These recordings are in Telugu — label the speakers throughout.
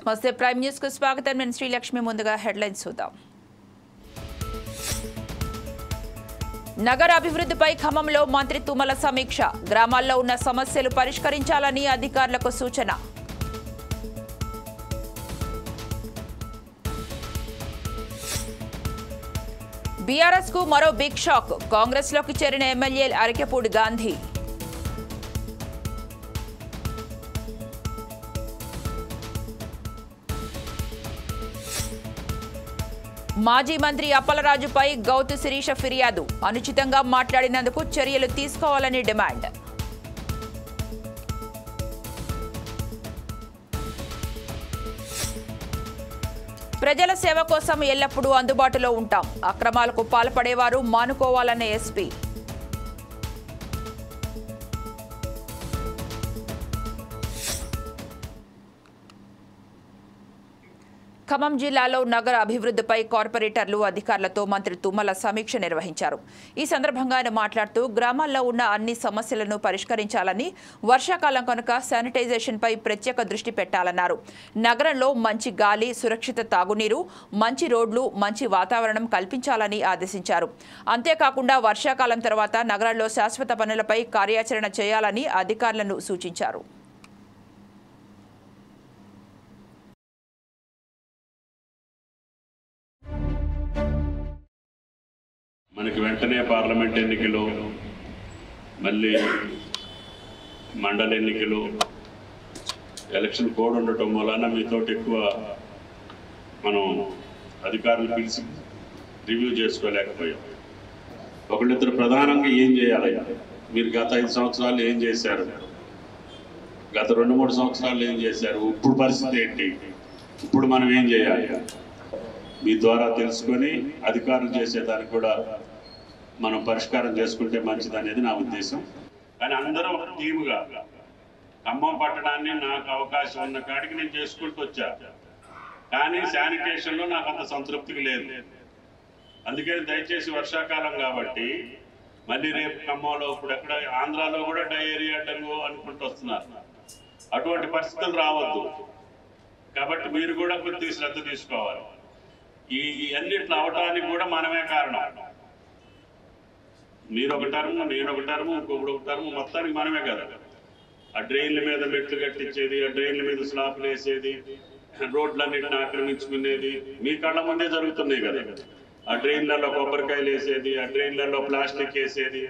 Speaker 1: నమస్తే ప్రైమ్ న్యూస్ కు స్వాగతం. నేను శ్రీలక్ష్మి. ముందుగా హెడ్లైన్స్ చూద్దాం. నగర అభివృద్ధిపై ఖమ్మంలో మంత్రి తుమ్మల సమీక్ష. గ్రామాల్లో ఉన్న సమస్యలు పరిష్కరించాలని అధికారులకు సూచన. బీఆర్ఎస్ కు మరో బిగ్ షాక్. కాంగ్రెస్ లోకి చేరిన ఎమ్మెల్యే అరికెపూడి గాంధీ. మాజీ మంత్రి అప్పలరాజుపై గౌతు శిరీష ఫిర్యాదు. అనుచితంగా మాట్లాడినందుకు చర్యలు తీసుకోవాలని డిమాండ్. ప్రజల సేవ కోసం ఎల్లప్పుడూ అందుబాటులో ఉంటాం. అక్రమాలకు పాల్పడేవారు మానుకోవాలన్న ఎస్పీ. ఖమ్మం జిల్లాలో నగర అభివృద్ధిపై కార్పొరేటర్లు అధికారులతో మంత్రి తుమ్మల సమీక్ష నిర్వహించారు. ఈ సందర్భంగా ఆయన మాట్లాడుతూ గ్రామాల్లో ఉన్న అన్ని సమస్యలను పరిష్కరించాలని, వర్షాకాలం కనుక శానిటైజేషన్పై ప్రత్యేక దృష్టి పెట్టాలన్నారు. నగరంలో మంచి గాలి, సురక్షిత తాగునీరు, మంచి రోడ్లు, మంచి వాతావరణం కల్పించాలని ఆదేశించారు. అంతేకాకుండా వర్షాకాలం తర్వాత నగరంలో శాశ్వత పనులపై కార్యాచరణ చేయాలని అధికారులను సూచించారు.
Speaker 2: మనకి వెంటనే పార్లమెంట్ ఎన్నికలు, మళ్ళీ మండల ఎన్నికలు, ఎలక్షన్ కోడ్ ఉండటం వలన మీతోటి ఎక్కువ మనం అధికారులు పిలిచి రివ్యూ చేసుకోలేకపోయాం. ఒకళ్ళిద్దరు ప్రధానంగా ఏం చేయాలి, మీరు గత 5 సంవత్సరాలు ఏం చేశారు, గత 2-3 సంవత్సరాలు ఏం చేశారు, ఇప్పుడు పరిస్థితి ఏంటి, ఇప్పుడు మనం ఏం చేయాలి, మీ ద్వారా తెలుసుకొని అధికారులు చేసేదానికి కూడా మనం పరిష్కారం చేసుకుంటే మంచిది అనేది నా ఉద్దేశం. కానీ అందరం ఒక టీముగా ఖమ్మం పట్టణాన్ని నాకు అవకాశం ఉన్న కాడికి నేను చేసుకుంటూ వచ్చా. కానీ శానిటేషన్లో నాకు అంత సంతృప్తికి లేదు. అందుకని దయచేసి వర్షాకాలం కాబట్టి మళ్ళీ రేపు ఖమ్మంలో, ఇప్పుడు ఎక్కడ ఆంధ్రాలో కూడా డయేరియా, డెంగ్యూ అనుకుంటూ వస్తున్నారు. అటువంటి పరిస్థితులు రావద్దు. కాబట్టి మీరు కూడా కొద్దిగా శ్రద్ధ తీసుకోవాలి. ఈ అన్నిట్లు అవటానికి కూడా మనమే కారణం. మీరు ఒక టర్ము, నేను ఒక టర్ము, ఇంకొకటి ఒక టర్ము, మొత్తానికి మనమే కదా. ఆ డ్రైన్ల మీద మెట్లు కట్టించేది, ఆ డ్రైన్ల మీద స్లాప్లు వేసేది, రోడ్లన్నింటిని ఆక్రమించుకునేది మీ కళ్ళ ముందే జరుగుతున్నాయి కదా. ఆ డ్రైన్లలో కొబ్బరికాయలు వేసేది, ఆ డ్రైన్లలో ప్లాస్టిక్ వేసేది.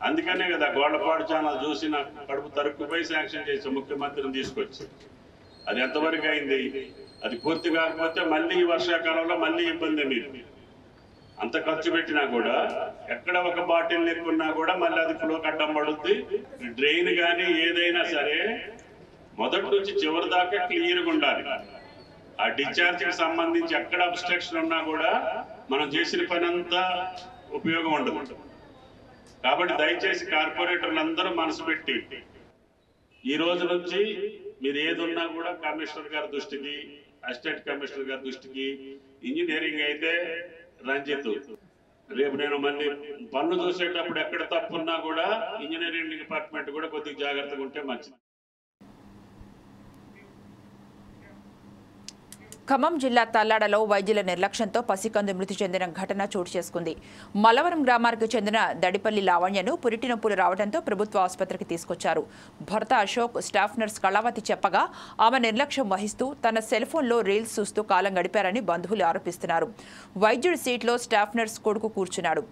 Speaker 2: అందుకనే కదా గోళ్లపాడు ఛానల్ చూసి నాకు కడుపు తరుక్కుపోయి శాంక్షన్ చేసి ముఖ్యమంత్రిని తీసుకొచ్చి. అది ఎంతవరకు అయింది? అది పూర్తి కాకపోతే మళ్ళీ ఈ వర్షాకాలంలో మళ్ళీ ఇబ్బంది. మీరు అంత ఖర్చు పెట్టినా కూడా ఎక్కడ ఒక బాటిల్ ఎక్కున్నా కూడా మళ్ళీ అది ఫ్లోకి అడ్డం పడుద్ది. డ్రైన్ కానీ ఏదైనా సరే మొదటి నుంచి చివరి దాకా క్లియర్గా ఉండాలి. ఆ డిశ్చార్జ్కి సంబంధించి ఎక్కడ అబ్స్ట్రక్షన్ ఉన్నా కూడా మనం చేసిన పని అంతా ఉపయోగం ఉండదు. కాబట్టి దయచేసి కార్పొరేటర్లందరూ మనసు పెట్టి ఈ రోజు నుంచి మీరు ఏదున్నా కూడా కమిషనర్ గారి దృష్టికి, అసిస్టెంట్ కమిషనర్ గారి దృష్టికి, ఇంజనీరింగ్ అయితే రంజిత్, రేపు నేను మళ్ళీ పనులు చూసేటప్పుడు ఎక్కడ తప్పున్నా కూడా ఇంజనీరింగ్ డిపార్ట్మెంట్ కూడా కొద్దిగా జాగ్రత్తగా ఉంటే మంచిది.
Speaker 1: ఖమ్మం జిల్లా తల్లాడలో వైద్యుల నిర్లక్ష్యంతో పసికందు మృతి చెందిన ఘటన చోటు చేసుకుంది. మల్లవరం గ్రామానికి చెందిన దడిపల్లి లావణ్యను పురిటి నొప్పులు రావడంతో ప్రభుత్వ ఆసుపత్రికి తీసుకొచ్చారు. భర్త అశోక్, స్టాఫ్ నర్స్ కళావతి చెప్పగా ఆమె నిర్లక్ష్యం వహిస్తూ తన సెల్ ఫోన్లో రీల్స్ చూస్తూ కాలం గడిపారని బంధువులు ఆరోపిస్తున్నారు. వైద్యుడి సీట్లో స్టాఫ్ నర్స్ కొడుకు కూర్చున్నాడు.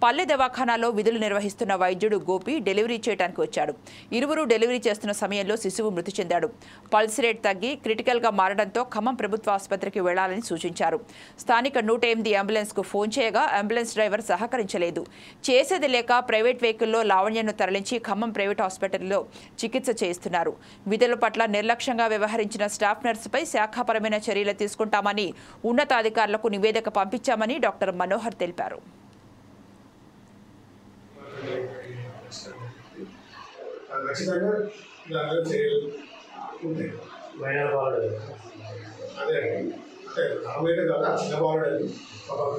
Speaker 1: పల్లె దవాఖానాలో విధులు నిర్వహిస్తున్న వైద్యుడు గోపి డెలివరీ చేయడానికి వచ్చాడు. ఇరువురు డెలివరీ చేస్తున్న సమయంలో శిశువు మృతి చెందాడు. పల్స్ రేట్ తగ్గి క్రిటికల్గా మారడంతో ఖమ్మం ప్రభుత్వ ఆసుపత్రికి వెళ్లాలని సూచించారు. స్థానిక 108 అంబులెన్స్ కు ఫోన్ చేయగా అంబులెన్స్ డ్రైవర్ సహకరించలేదు. చేసేది లేక ప్రైవేట్ వెహికల్లో లావణ్యను తరలించి ఖమ్మం ప్రైవేట్ హాస్పిటల్లో చికిత్స చేయిస్తున్నారు. విధుల పట్ల నిర్లక్ష్యంగా వ్యవహరించిన స్టాఫ్ నర్సుపై శాఖాపరమైన చర్యలు తీసుకుంటామని ఉన్నతాధికారులకు నివేదిక పంపించామని డాక్టర్ మనోహర్ తెలిపారు.
Speaker 3: అదే అంటే నార్మల్గా కాదు, ఆ చిన్న బాగుండదు,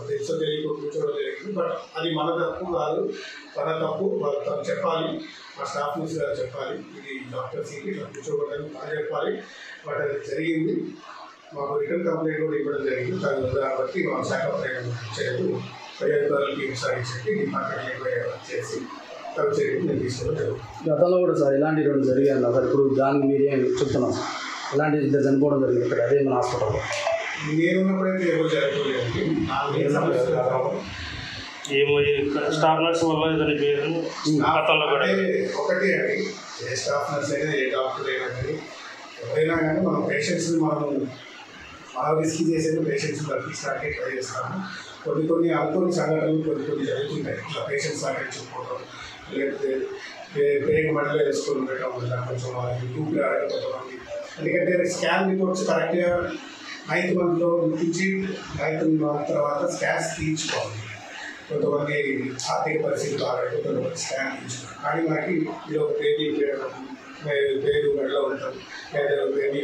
Speaker 3: తెలుసో తెలియదు కూర్చోవడం జరిగింది. బట్ అది మన తప్పు కాదు, తన తప్పు. తను చెప్పాలి, మా స్టాఫ్ నుంచి చెప్పాలి, ఇది డాక్టర్స్కి ఇట్లా కూర్చోకూడదని బాగా చెప్పాలి. బట్ అది జరిగింది. మాకు రిటర్న్ కంప్లైంట్ కూడా ఇవ్వడం జరిగింది. దాన్ని బట్టి మా శాఖ ప్రయోగం చేయదు పై అధికారులకి సాగించి డిపార్ట్మెంట్ ఎంక్వైరీ చేసి తగు చర్యలు నేను తీసుకోవడం జరుగుతుంది.
Speaker 4: గతంలో కూడా సార్ ఇలాంటి రెండు జరిగాయి సార్. ఇప్పుడు దానికి మీరేం చెప్తున్నాం సార్? ఇలాంటి ఇద్దరు చనిపోవడం జరిగింది ఇక్కడ అదే మన హాస్పిటల్లో.
Speaker 3: నేనున్నప్పుడైతే ఎవరు జరగలేదండి.
Speaker 5: ఏమో స్టాఫ్ నర్స్ వల్ల చనిపోయారు.
Speaker 3: ఒకటే అండి, ఏ స్టాఫ్ నర్స్ అయినా ఏ డాక్టర్ అయినా కానీ ఎవరైనా కానీ మనం పేషెంట్స్ని మనం రిస్క్ చేసేది పేషెంట్స్ తగ్గించడానికి ట్రై చేస్తాము. కొన్ని అనుకోని సంఘటనలు కొన్ని జరుగుతుంటాయి. ఇట్లా పేషెంట్స్ సాగించుకోవడం, లేకపోతే బ్రేక్ మధ్యలో వేసుకొని ఉండటం వల్ల కొంచెం వాళ్ళకి ఊపిరి ఆడకపోవడం. ఎందుకంటే స్కాన్ రిపోర్ట్స్ కరెక్ట్గా 9th monthలో నుంచి 9th month తర్వాత స్కాన్స్ తీయించుకోవాలి. కొంతమంది ఆర్థిక పరిస్థితి బాగాలేదు, కొంతమంది స్కాన్ తీయించుకోవాలి. కానీ మనకి ఇది ఒక బేబీ పేరు మెడలో ఉండటం, లేదా బేబీ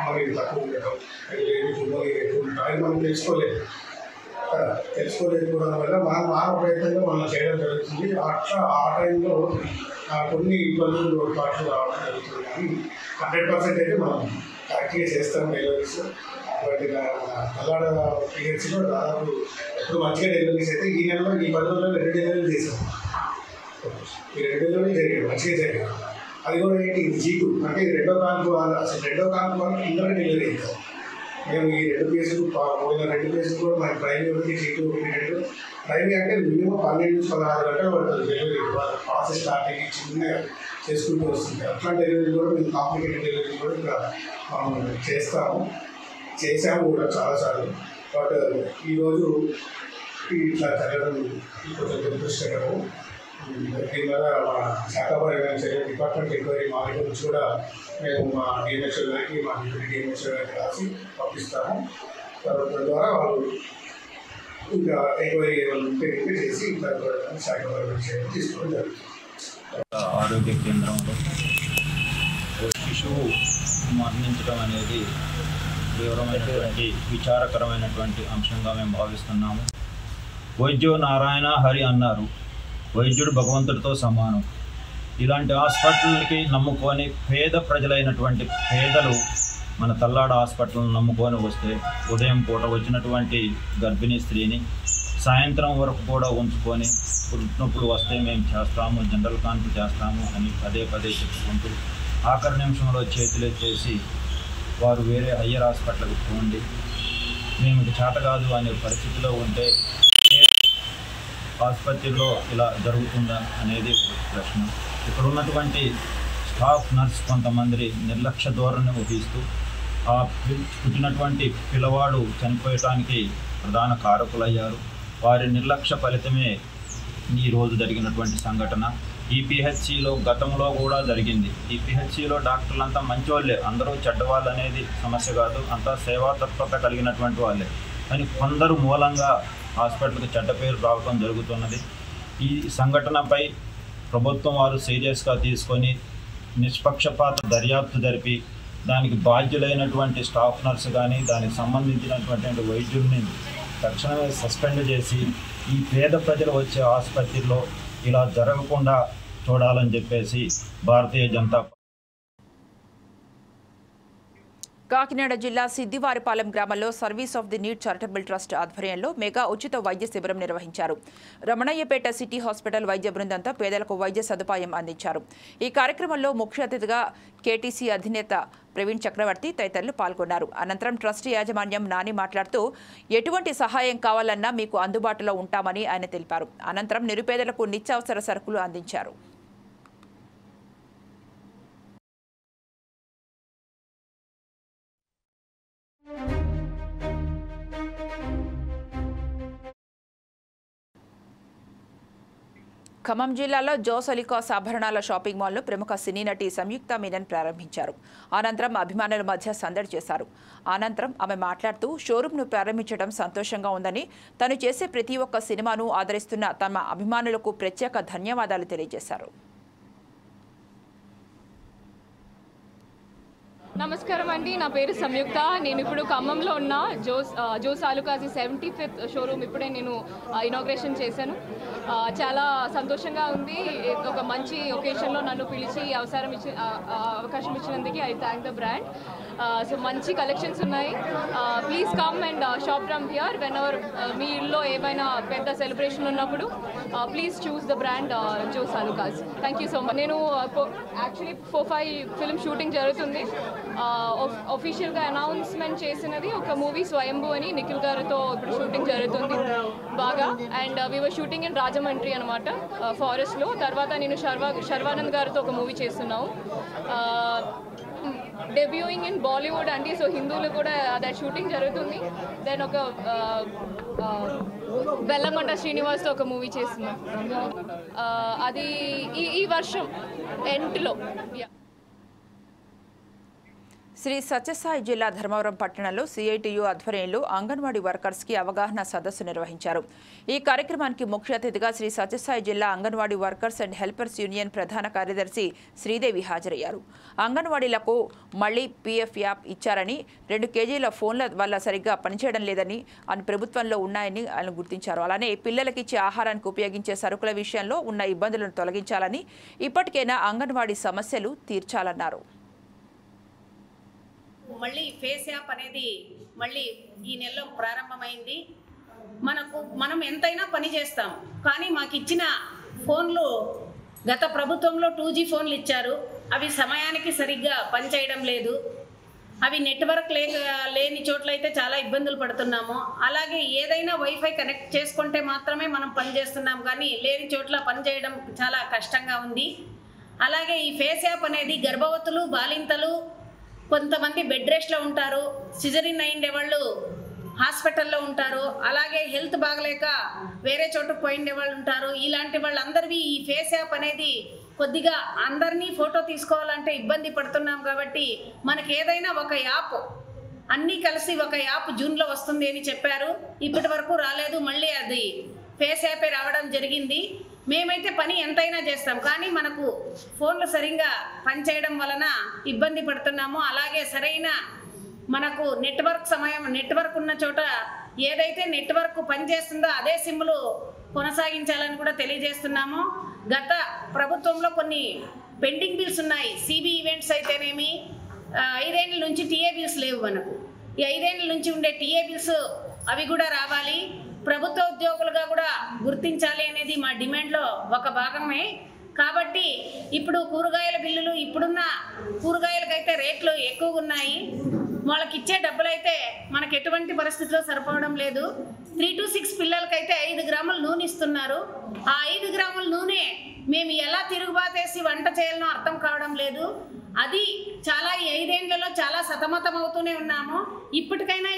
Speaker 3: మనీ తక్కువ ఉండటం, బేబీ మనీ ఎక్కువ ఉండటం అది మనం తెలుసుకోలేకపోవడం వల్ల మానవ ప్రయత్నంగా మనం చేయడం జరుగుతుంది. అట్లా ఆ టైంలో కొన్ని ఇబ్బందులు లోటుపాట్లు రావడం జరుగుతుంది. కానీ 100% అయితే మనం కరెక్ట్గా చేస్తాం డెలివరీస్. వాటి తల్లాడ పీరియడ్స్లో దాదాపు ఎప్పుడు మంచిగా డెలివరీస్ అయితే ఈ నెలలో ఈ 10 రోజుల్లో 2 డెలివరీలు చేసాం. ఈ 2 డెలివరీలు జరిగాయి, మంచిగా జరిగాయి. అది కూడా ఏంటి, ఇది G2 అంటే రెండో కాన్పు వాళ్ళు కిందనే డెలివరీ అవుతాం. మేము ఈ 2 కేసులు పోయిన 2 కేసులు కూడా మన ప్రైమరీ G2 ఒకటి ప్రైమరీ అంటే మినిమం 12 నుంచి 16 గంటలు పడుతుంది డెలివరీ. ప్రాసెస్ స్టార్టింగ్ చిన్నగా చేసుకుంటూ వస్తుంది. అట్లాంటి డెలివరీ కూడా మేము కాంప్లికేటెడ్ డెలివరీ కూడా ఇక్కడ మనం చేసాము కూడా చాలాసార్లు. బట్ ఈరోజు ఇట్లా జరగడం కొంచెం దురదృష్టకరం. దీనివల్ల మా శాఖాపరమైన చర్య డిపార్ట్మెంట్ ఎంక్వైరీ మా దగ్గర నుంచి కూడా మేము మా డిఎంహెచ్ఓ గారికి మా డిప్యూటీ డిఎంహెచ్ఓ గారికి రాసి పంపిస్తాము. తద్వారా వాళ్ళు ఇంకా ఎంక్వైరీ ఉంటే చేసి శాఖాపరమైన చర్యలు తీసుకోవడం జరుగుతుంది.
Speaker 6: ఆరోగ్య కేంద్రంలో శిశువు మరణించడం అనేది తీవ్రమైనటువంటి విచారకరమైనటువంటి అంశంగా మేము భావిస్తున్నాము. వైద్యో నారాయణ హరి అన్నారు, వైద్యుడు భగవంతుడితో సమానం. ఇలాంటి హాస్పిటల్కి నమ్ముకొని పేద ప్రజలైనటువంటి పేదలు మన తల్లాడ హాస్పిటల్ని నమ్ముకొని వస్తే ఉదయం పూట వచ్చినటువంటి గర్భిణీ స్త్రీని సాయంత్రం వరకు కూడా ఉంచుకొని పుట్టినప్పుడు వస్తే మేము చేస్తాము, జనరల్ కాన్పు చేస్తాము అని పదే చెప్పుకుంటూ ఆఖరి నిమిషంలో చేతులెత్తేసి వారు వేరే హయ్యర్ హాస్పిటల్కి పోండి, మేము చేత కాదు అనే పరిస్థితిలో ఉంటే ఆసుపత్రిలో ఇలా జరుగుతుందా అనేది ప్రశ్న. ఇక్కడ ఉన్నటువంటి స్టాఫ్ నర్స్ కొంతమంది నిర్లక్ష్య ధోరణి వహిస్తూ ఆ పుట్టినటువంటి పిల్లవాడు చనిపోయటానికి ప్రధాన కారకులయ్యారు. వారి నిర్లక్ష్య ఫలితమే ఈరోజు జరిగినటువంటి సంఘటన. ఈ పిహెచ్సిలో గతంలో కూడా జరిగింది. ఈ పిహెచ్సిలో డాక్టర్లంతా మంచివాళ్ళే, అందరూ చెడ్డవాళ్ళు అనేది సమస్య కాదు, అంతా సేవాతత్పరత కలిగినటువంటి వాళ్ళే. కానీ కొందరు మూలంగా హాస్పిటల్కి చెడ్డ పేరు రావడం జరుగుతున్నది. ఈ సంఘటనపై ప్రభుత్వం వారు సీరియస్గా తీసుకొని నిష్పక్షపాత దర్యాప్తు జరిపి దానికి బాధ్యులైనటువంటి స్టాఫ్ నర్సు కానీ దానికి సంబంధించినటువంటి వైద్యుల్ని తక్షణమే సస్పెండ్ చేసి ఈ పేద ప్రజలు వచ్చే ఆసుపత్రిలో ఇలా జరగకుండా చూడాలని చెప్పేసి భారతీయ జనతా
Speaker 1: కాకినాడ జిల్లా సిద్దివారిపాలెం గ్రామంలో service of the need charitable trust ఆధ్వర్యంలో మెగా ఉచిత వైద్య శిబిరం నిర్వహించారు. రమణయ్యపేట సిటీ హాస్పిటల్ వైద్య బృందంతో పేదలకు వైద్య సదుపాయం అందించారు. ఈ కార్యక్రమంలో ముఖ్య అతిథిగా కేటీసీ అధినేత ప్రవీణ్ చక్రవర్తి తదితరులు పాల్గొన్నారు. అనంతరం ట్రస్ట్ యాజమాన్యం నాని మాట్లాడుతూ ఎటువంటి సహాయం కావాలన్నా మీకు అందుబాటులో ఉంటామని ఆయన తెలిపారు. అనంతరం నిరుపేదలకు నిత్యావసర సరుకులు అందించారు. ఖమ్మం జిల్లాలో జోస్ అలికాస్ ఆభరణాల షాపింగ్ మాల్ను ప్రముఖ సినీ నటి సంయుక్త మీనన్ ప్రారంభించారు. అనంతరం అభిమానుల మధ్య సందడి చేశారు. అనంతరం ఆమె మాట్లాడుతూ షోరూంను ప్రారంభించడం సంతోషంగా ఉందని, తను చేసే ప్రతి ఒక్క సినిమాను ఆదరిస్తున్న తమ అభిమానులకు ప్రత్యేక ధన్యవాదాలు తెలియజేశారు.
Speaker 7: నమస్కారం అండి, నా పేరు సంయుక్త. నేను ఇప్పుడు ఖమ్మంలో ఉన్న జోస్ ఆలుకాసి 75th షోరూమ్ ఇప్పుడే నేను ఇనాగ్రేషన్ చేశాను. చాలా సంతోషంగా ఉంది. ఒక మంచి ఒకేషన్లో నన్ను పిలిచి అవకాశం ఇచ్చినందుకు I thank the brand. So మంచి కలెక్షన్స్ ఉన్నాయి. Please come and shop from here whenever మీ ఇల్లో ఏమైనా పెద్ద సెలబ్రేషన్ ఉన్నప్పుడు please choose the brand Jos Alukkas. Thank you so much. నేను యాక్చువల్లీ 4-5 ఫిల్మ్ షూటింగ్ జరుగుతుంది. ఒఫీషియల్గా అనౌన్స్మెంట్ చేసినది ఒక మూవీ స్వయంభూ అని నిఖిల్ గారితో ఇప్పుడు షూటింగ్ జరుగుతుంది బాగా. And we were shooting in Rajahmundry అనమాట, ఫారెస్ట్లో. తర్వాత నేను శర్వానంద్ గారితో ఒక మూవీ చేస్తున్నాము, డెబ్యూయింగ్ ఇన్ బాలీవుడ్ అండి. సో హిందూలు కూడా దట్ షూటింగ్ జరుగుతుంది. దెన్ ఒక బెల్లంకొండ శ్రీనివాస్తో ఒక మూవీ చేస్తున్నాం, అది ఈ వర్షం ఎండ్లో.
Speaker 1: శ్రీ సత్యసాయి జిల్లా ధర్మవరం పట్టణంలో సిఐటియు ఆధ్వర్యంలో అంగన్వాడీ వర్కర్స్కి అవగాహన సదస్సు నిర్వహించారు. ఈ కార్యక్రమానికి ముఖ్య అతిథిగా శ్రీ సత్యసాయి జిల్లా anganwadi workers and helpers union ప్రధాన కార్యదర్శి శ్రీదేవి హాజరయ్యారు. అంగన్వాడీలకు మళ్లీ పీఎఫ్ యాప్ ఇచ్చారని, 2 కేజీల ఫోన్ల వల్ల సరిగ్గా పనిచేయడం లేదని ప్రభుత్వంలో ఉన్నాయని ఆయన గుర్తించారు. అలానే పిల్లలకి ఇచ్చే ఆహారానికి ఉపయోగించే సరుకుల విషయంలో ఉన్న ఇబ్బందులను తొలగించాలని, ఇప్పటికైనా అంగన్వాడీ సమస్యలు తీర్చాలన్నారు.
Speaker 8: మళ్ళీ ఫేస్ యాప్ అనేది మళ్ళీ ఈ నెలలో ప్రారంభమైంది. మనం ఎంతైనా పని చేస్తాం, కానీ మాకు ఇచ్చిన ఫోన్లు గత ప్రభుత్వంలో 2G ఫోన్లు ఇచ్చారు. అవి సమయానికి సరిగ్గా పనిచేయడం లేదు. అవి నెట్వర్క్ లేని చోట్లయితే చాలా ఇబ్బందులు పడుతున్నాము. అలాగే ఏదైనా వైఫై కనెక్ట్ చేసుకుంటే మాత్రమే మనం పని చేస్తున్నాం, కానీ లేని చోట్ల పనిచేయడం చాలా కష్టంగా ఉంది. అలాగే ఈ ఫేస్ యాప్ అనేది గర్భవతులు, బాలింతలు, కొంతమంది బెడ్ రెస్ట్లో ఉంటారు, సిజరిన్ అయిండే వాళ్ళు హాస్పిటల్లో ఉంటారు, అలాగే హెల్త్ బాగలేక వేరే చోటుకు పోయిండే వాళ్ళు ఉంటారు. ఇలాంటి వాళ్ళందరివి ఈ ఫేస్ యాప్ అనేది కొద్దిగా అందరినీ ఫోటో తీసుకోవాలంటే ఇబ్బంది పడుతున్నాం. కాబట్టి మనకి ఏదైనా ఒక యాప్ అన్నీ కలిసి ఒక యాప్ జూన్లో వస్తుంది అని చెప్పారు. ఇప్పటి వరకు రాలేదు. మళ్ళీ అది ఫేస్ యాపే రావడం జరిగింది. మేమైతే పని ఎంతైనా చేస్తాం, కానీ మనకు ఫోన్లు సరిగ్గా పనిచేయడం వలన ఇబ్బంది పడుతున్నాము. అలాగే సరైన మనకు నెట్వర్క్ ఉన్న చోట ఏదైతే నెట్వర్క్ పనిచేస్తుందో అదే సిమ్లు కొనసాగించాలని కూడా తెలియజేస్తున్నాము. గత ప్రభుత్వంలో కొన్ని పెండింగ్ బిల్స్ ఉన్నాయి. సిబి ఈవెంట్స్ అయితేనేమి 5 ఏళ్ళ నుంచి టీఏ బిల్స్ లేవు. మనకు ఈ 5 ఏళ్ళ నుంచి ఉండే టీఏ బిల్స్ అవి కూడా రావాలి. ప్రభుత్వ ఉద్యోగులుగా కూడా గుర్తించాలి అనేది మా డిమాండ్లో ఒక భాగమే. కాబట్టి ఇప్పుడు కూరగాయల బిల్లులు, ఇప్పుడున్న కూరగాయలకైతే రేట్లు ఎక్కువగా ఉన్నాయి. వాళ్ళకి ఇచ్చే డబ్బులు అయితే మనకు ఎటువంటి పరిస్థితిలో సరిపోవడం లేదు. 3 to 6 పిల్లలకైతే 5 గ్రాముల నూనె ఇస్తున్నారు. ఆ 5 గ్రాముల నూనె మేము ఎలా తిరుగుబాతేసి వంట చేయాలనో అర్థం కావడం లేదు. అది చాలా 5 ఏళ్లలో చాలా సతమతం అవుతూనే ఉన్నాము. ఇప్పటికైనా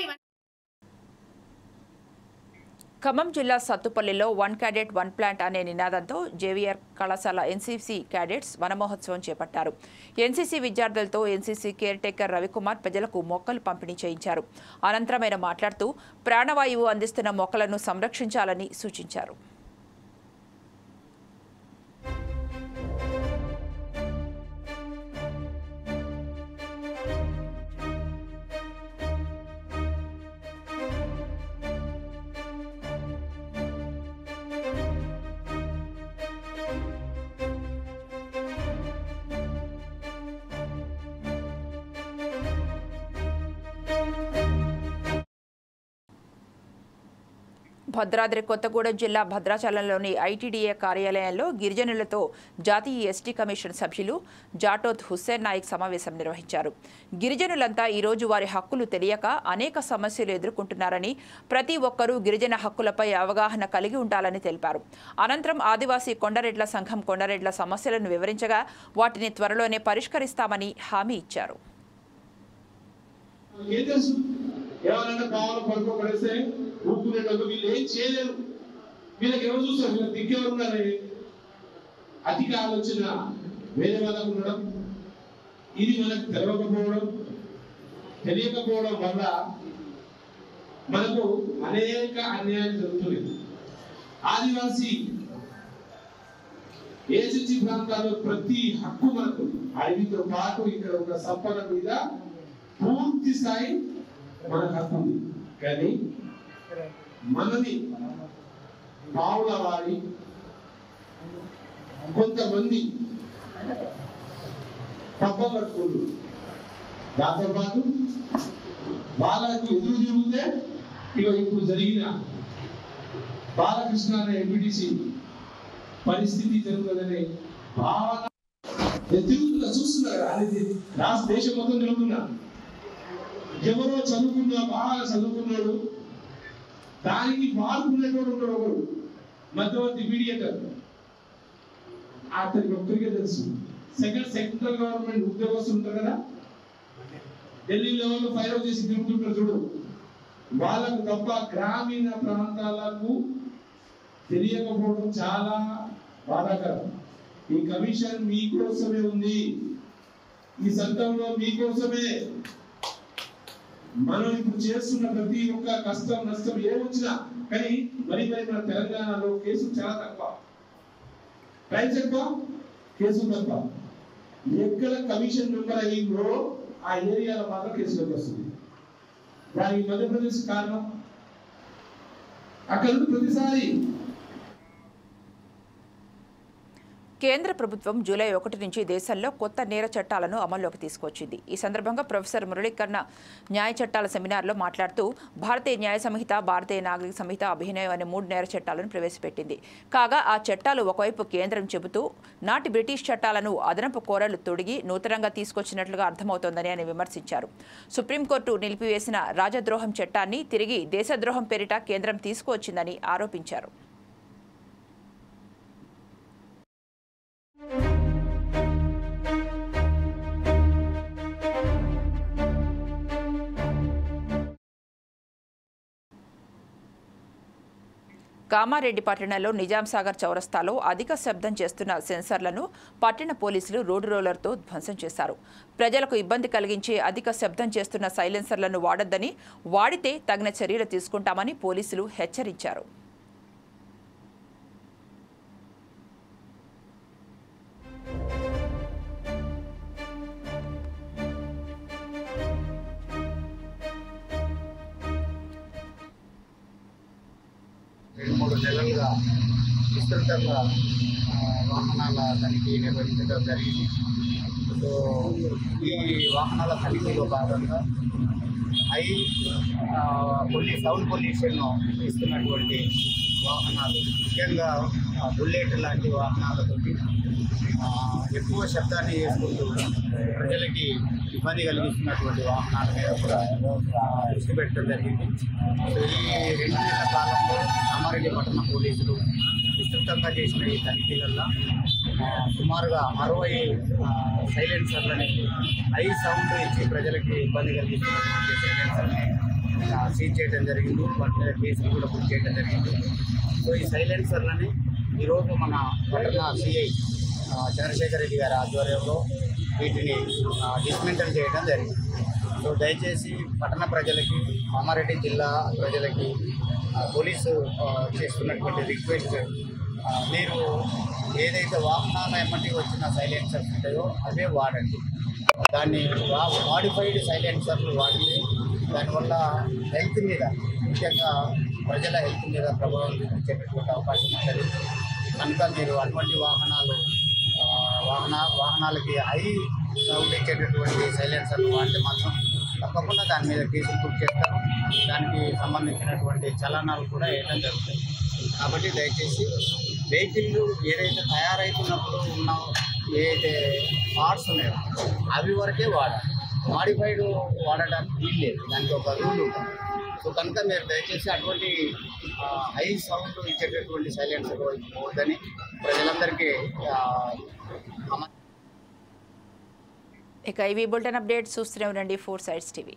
Speaker 1: ఖమ్మం జిల్లా సత్తుపల్లిలో 1 క్యాడెట్ 1 ప్లాంట్ అనే నినాదంతో జేవీఆర్ కళాశాల ఎన్సీసీ క్యాడెట్స్ వనమహోత్సవం చేపట్టారు. ఎన్సీసీ విద్యార్థులతో ఎన్సీసీ కేర్ టేకర్ రవికుమార్ ప్రజలకు మొక్కలు పంపిణీ చేయించారు. అనంతరం ఆయన మాట్లాడుతూ ప్రాణవాయువు అందిస్తున్న మొక్కలను సంరక్షించాలని సూచించారు. భద్రాద్రి కొత్తగూడెం జిల్లా భద్రాచలంలోని ఐటీడీఏ కార్యాలయంలో గిరిజనులతో జాతీయ ఎస్టీ కమిషన్ సభ్యులు జాటోత్ హుస్సేన్ నాయక్ సమావేశం నిర్వహించారు. గిరిజనులంతా ఈరోజు వారి హక్కులు తెలియక అనేక సమస్యలు ఎదుర్కొంటున్నారని, ప్రతి ఒక్కరూ గిరిజన హక్కులపై అవగాహన కలిగి ఉండాలని తెలిపారు. అనంతరం ఆదివాసీ కొండరెడ్ల సంఘం కొండరెడ్ల సమస్యలను వివరించగా వాటిని త్వరలోనే పరిష్కరిస్తామని హామీ ఇచ్చారు.
Speaker 9: ఎవరైనా కావాలో పడుకోబడేస్తే ఊపుకునేటప్పుడు వీళ్ళు ఏం చేయలేరు. వీళ్ళకి ఎవరు చూస్తారు? వీళ్ళకి దిక్కెవరు ఉన్నారే? అధిక ఆలోచన వేరే వాళ్ళకు ఉండడం, ఇది మనకు తెలియకపోవడం వల్ల మనకు అనేక అన్యాయాలు జరుగుతున్నాయి. ఆదివాసీ ఏజెన్సీ ప్రాంతాల్లో ప్రతి హక్కు మనకు అడవితో పాటు ఇక్కడ ఉన్న సంపద మీద పూర్తి స్థాయి మనకు హక్కు ఉంది. కానీ మనని పావుల వారి కొంతమంది పబ్బ పట్టుకుంటూ దాంతో పాటు వాళ్ళకు ఎదురు తిరిగితే ఇప్పుడు జరిగిన బాలకృష్ణ అనే ఎంపీటీసీ పరిస్థితి జరుగుతుందనే భావన తిరుగుతున్నా చూస్తున్నారు. అది రాష్ట్ర దేశం మొత్తం తిరుగుతున్నా. ఎవరో చదువుకున్నా బాగా చదువుకున్నాడు, దానికి వాడుకునేటోడు ఉంటాడు ఒకడు మధ్యవర్తి మీడియేటర్. అతనికి ఒక్కరికే తెలుసు. సెంట్రల్ గవర్నమెంట్ ఉద్యోగస్తులు ఉంటారు కదా, ఢిల్లీ లెవెల్లో ఫైర్ అవుట్ చేసి తిరుగుతుంటారు చూడు, వాళ్ళకు తప్ప గ్రామీణ ప్రాంతాలకు తెలియకపోవడం చాలా బాధాకరం. ఈ కమిషన్ మీకోసమే ఉంది, ఈ చట్టంలో మీకోసమే. మనం ఇప్పుడు చేస్తున్న ప్రతి ఒక్క కష్టం నష్టం ఏమొచ్చినా కానీ మరి మన తెలంగాణలో కేసులు చాలా తక్కువ, ట్రైల్స్ ఎక్కువ, కేసులు తక్కువ. ఎక్కడ కమిషన్ మెంబర్ అయ్యిందో ఆ ఏరియాలో మాత్రం కేసులకు వస్తుంది. దానికి మధ్యప్రదేశ్ కారణం. అక్కడ ప్రతిసారి
Speaker 1: కేంద్ర ప్రభుత్వం జూలై 1 నుంచి దేశంలో కొత్త నేర చట్టాలను అమల్లోకి తీసుకొచ్చింది. ఈ సందర్భంగా ప్రొఫెసర్ మురళీకరణ న్యాయ చట్టాల సెమినార్లో మాట్లాడుతూ భారతీయ న్యాయ సంహిత, భారతీయ నాగరిక సంహిత, అభినయం అనే 3 నేర చట్టాలను ప్రవేశపెట్టింది. కాగా ఆ చట్టాలు ఒకవైపు కేంద్రం చెబుతూ నాటి బ్రిటిష్ చట్టాలను అదనపు కోరలు తొడిగి నూతనంగా తీసుకొచ్చినట్లుగా అర్థమవుతోందని ఆయన విమర్శించారు. సుప్రీంకోర్టు నిలిపివేసిన రాజద్రోహం చట్టాన్ని తిరిగి దేశద్రోహం పేరిట కేంద్రం తీసుకువచ్చిందని ఆరోపించారు. కామారెడ్డి పట్టణంలో నిజాంసాగర్ చౌరస్తాలో అధిక శబ్దం చేస్తున్న సెన్సార్లను పట్టణ పోలీసులు రోడ్డు రోలర్తో ధ్వంసం చేశారు. ప్రజలకు ఇబ్బంది కలిగించే అధిక శబ్దం చేస్తున్న సైలెన్సర్లను వాడొద్దని, వాడితే తగిన చర్యలు తీసుకుంటామని పోలీసులు హెచ్చరించారు.
Speaker 10: నెలలుగా విస్తృతంగా వాహనాల తనిఖీ నిర్వహించడం జరిగింది. సో ఈ వాహనాల తనిఖీలో భాగంగా సౌండ్ పొల్యూషన్ ఇస్తున్నటువంటి వాహనాలు, ముఖ్యంగా బుల్లెట్ లాంటి వాహనాలతో ఎక్కువ శబ్దాన్ని చేసుకుంటూ ప్రజలకి ఇబ్బంది కలిగిస్తున్నటువంటి వాహనాల మీద కూడా దృష్టి పెట్టడం జరిగింది. సో ఈ 2 నెలల కాలంలో కామారెడ్డి పట్టణ పోలీసులు విస్తృతంగా చేసిన ఈ తనిఖీలల్లో సుమారుగా 60 సైలెన్సర్లని హై సౌండ్ ఇచ్చి ప్రజలకి ఇబ్బంది కలిగిస్తున్నటువంటి సైలెన్సర్ని సీజ్ చేయడం జరిగింది. వాటి మీద కేసులు కూడా బుక్ చేయడం జరిగింది. సో ఈ సైలెన్సర్లని ఈరోజు మన పట్టణ సిఐ చంద్రశేఖర్ రెడ్డి గారి ఆధ్వర్యంలో వీటిని డిస్మెంటల్ చేయడం జరిగింది. సో దయచేసి పట్టణ ప్రజలకి, కామారెడ్డి జిల్లా ప్రజలకి పోలీసు చేస్తున్నటువంటి రిక్వెస్ట్, మీరు ఏదైతే వాహనాల ఎమ్మటి వచ్చిన సైలెన్సర్స్ ఉంటాయో అవే వాడండి. దాన్ని మాడిఫైడ్ సైలెన్సర్లు వాడితే దానివల్ల హెల్త్ మీద, ముఖ్యంగా ప్రజల హెల్త్ మీద ప్రభావం చూపించేటటువంటి అవకాశం ఉంటుంది. కనుక మీరు అటువంటి వాహనాలకి హై సౌండ్ ఇచ్చేటటువంటి సైలెన్సర్లు వాడితే మాత్రం తప్పకుండా దాని మీద కేసులు బుక్ చేస్తారు. దానికి సంబంధించినటువంటి చలనాలు కూడా వేయడం జరుగుతాయి. కాబట్టి దయచేసి వెహికల్లు ఏదైతే తయారైతున్నప్పుడు ఉన్న ఏదైతే పార్ట్స్ ఉన్నాయో అవి వరకే వాడాలి. మాడిఫైడ్ వాడడానికి వీలు లేదు, దానికి ఒక రూల్ ఉంటుంది. సో కనుక మీరు దయచేసి అటువంటి హై సౌండ్ ఇచ్చేటటువంటి సైలెన్సర్ పోవద్దని ప్రజలందరికీ
Speaker 1: ఇక ఇవి బులెటిన్ అప్డేట్స్ చూస్తూనే ఉండండి 4 Sides TV.